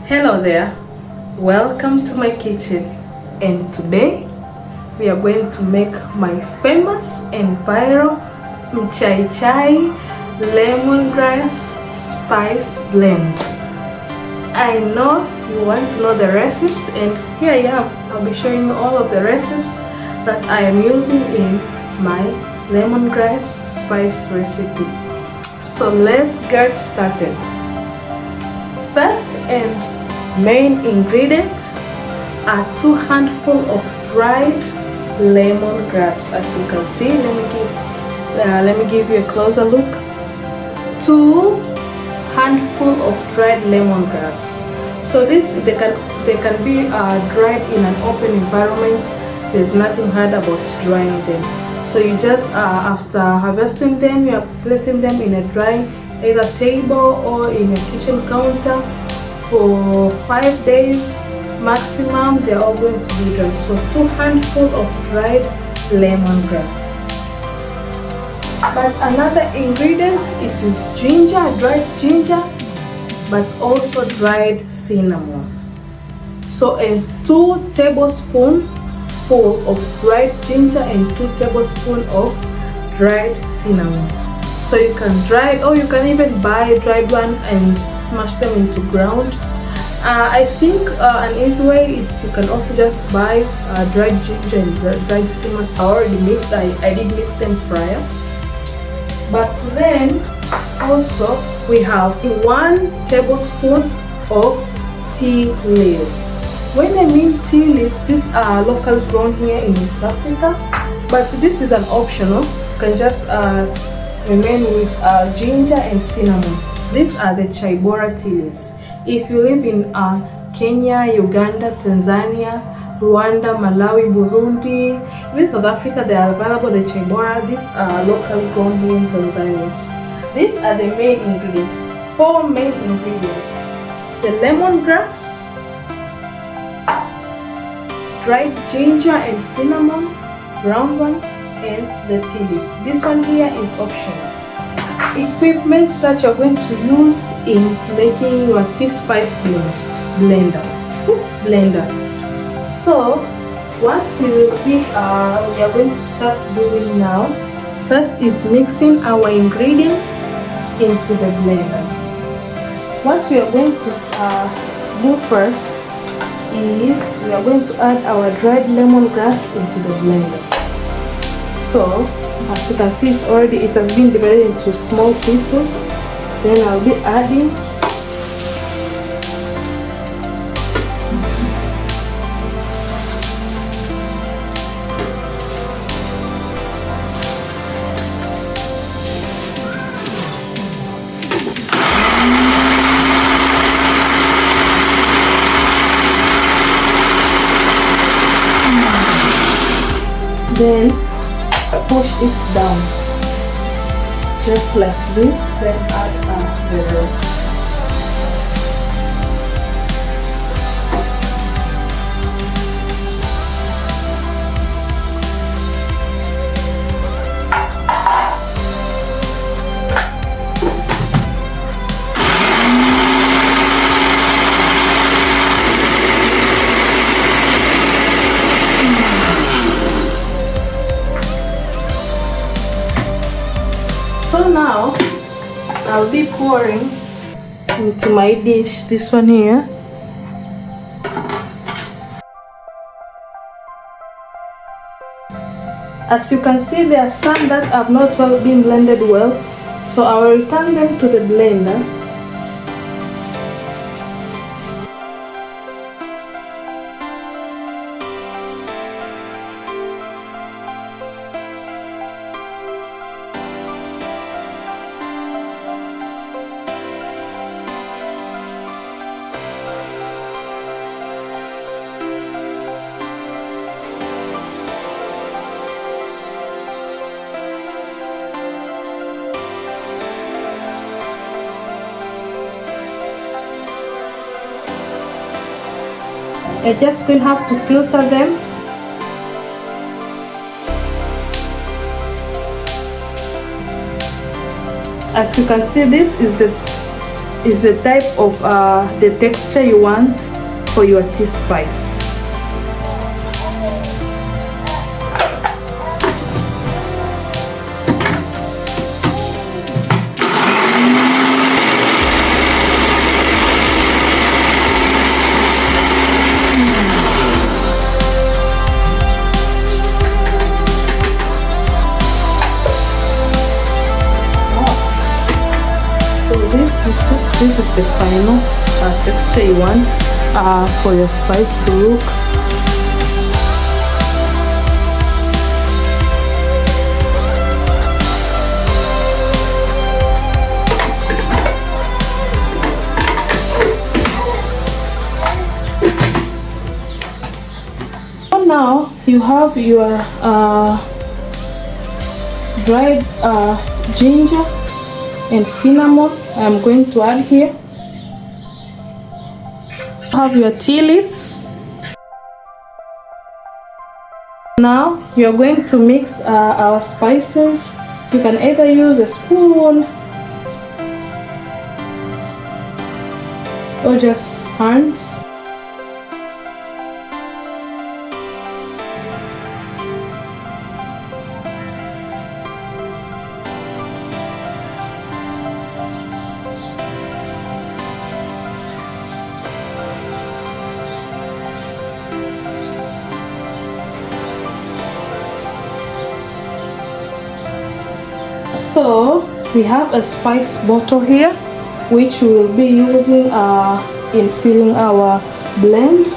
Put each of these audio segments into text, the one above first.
Hello there, welcome to my kitchen, and today we are going to make my famous and viral Mchai lemongrass spice blend. I know you want to know the recipes, and here I am. I'll be showing you all of the recipes that I am using in my lemongrass spice recipe. So let's get started. First and main ingredient are 2 handfuls of dried lemongrass. As you can see, let me give you a closer look. 2 handfuls of dried lemongrass. So they can be dried in an open environment. There's nothing hard about drying them. So you just after harvesting them, you are placing them in a dry either table or in a kitchen counter for 5 days maximum. They are all going to be dry. So 2 handfuls of dried lemongrass. But another ingredient, it is ginger, dried ginger, but also dried cinnamon. So a 2 tablespoons full of dried ginger and 2 tablespoons of dried cinnamon. So you can dry it, or you can even buy a dried one and smash them into ground. I think an easy way is you can also just buy dried ginger and dried cinnamon. I already mixed. I did mix them prior. But then also we have 1 tablespoon of tea leaves. When I mean tea leaves, these are local grown here in East Africa, but this is an optional. You can just remain with ginger and cinnamon. These are the chai bora tea leaves. If you live in Kenya, Uganda, Tanzania, Rwanda, Malawi, Burundi, even South Africa, they are available, the chai bora. These are local grown here in Tanzania. These are the main ingredients. 4 main ingredients: the lemongrass, dried ginger and cinnamon, brown one, and the tea leaves. This one here is optional. Equipment that you're going to use in making your tea spice blender. Just blender. So what we are going to start doing now, first is mixing our ingredients into the blender. What we are going to do first is we are going to add our dried lemongrass into the blender. So as you can see, it has been divided into small pieces. Then I'll be adding then push it down just like this, then add the rest. So now I'll be pouring into my dish, this one here. As you can see, there are some that have not well been blended well, so I will return them to the blender. You're just going to have to filter them. As you can see, this is is the type of the texture you want for your tea spice. This is the final texture you want for your spice to look. So now you have your dried ginger and cinnamon. I'm going to add here. Have your tea leaves. Now you're going to mix our spices. You can either use a spoon or just hands. So we have a spice bottle here, which we will be using in filling our blend.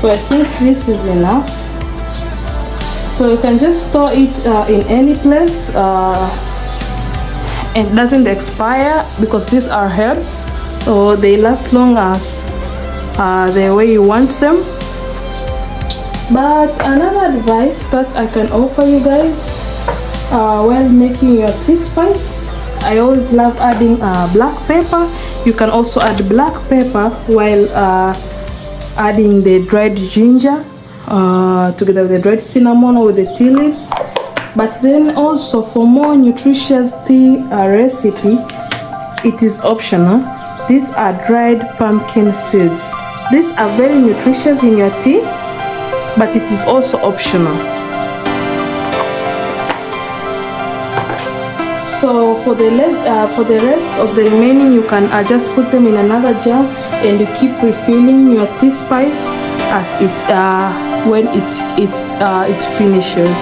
So I think this is enough. So you can just store it in any place and it doesn't expire because these are herbs, so they last long as the way you want them. But another advice that I can offer you guys while making your tea spice, I always love adding black pepper. You can also add black pepper while adding the dried ginger together with the dried cinnamon or the tea leaves. But then also for more nutritious tea recipe, it is optional. These are dried pumpkin seeds. These are very nutritious in your tea, but it is also optional. So for the rest of the remaining, you can just put them in another jar and you keep refilling your tea spice as it when it finishes.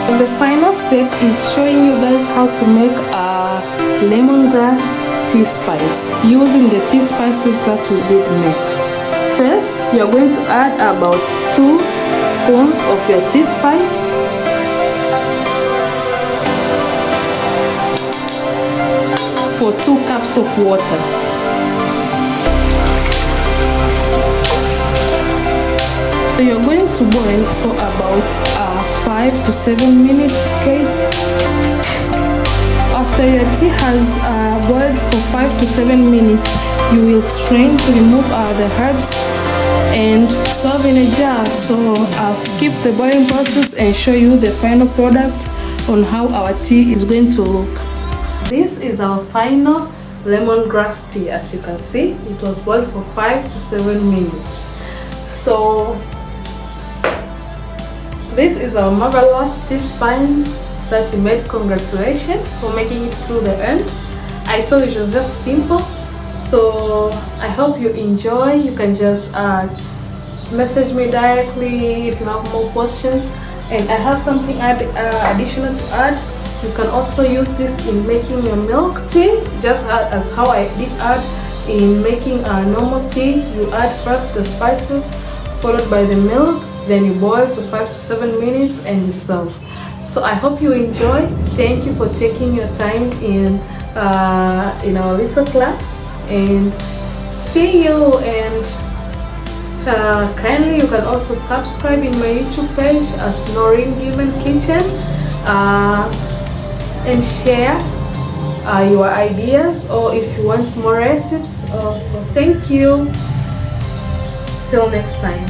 And the final step is showing you guys how to make a lemongrass tea spice using the tea spices that we did make. First, you're going to add about 2 spoons of your tea spice. For 2 cups of water. So you're going to boil for about 5 to 7 minutes straight. After your tea has boiled for 5 to 7 minutes, you will strain to remove the herbs and serve in a jar. So I'll skip the boiling process and show you the final product on how our tea is going to look. This is our final lemongrass tea. As you can see, it was boiled for 5 to 7 minutes. So this is our marvelous tea spice that we made. Congratulations for making it through the end. I told you it was just simple. So I hope you enjoy. You can just message me directly if you have more questions. And I have something additional to add. You can also use this in making your milk tea, just as how I did add in making a normal tea. You add first the spices, followed by the milk, then you boil to 5 to 7 minutes and you serve. So I hope you enjoy. Thank you for taking your time in our little class, and see you. And kindly, you can also subscribe in my YouTube page as Noreen Given Kitchen, and share your ideas, or if you want more recipes. So thank you. Till next time.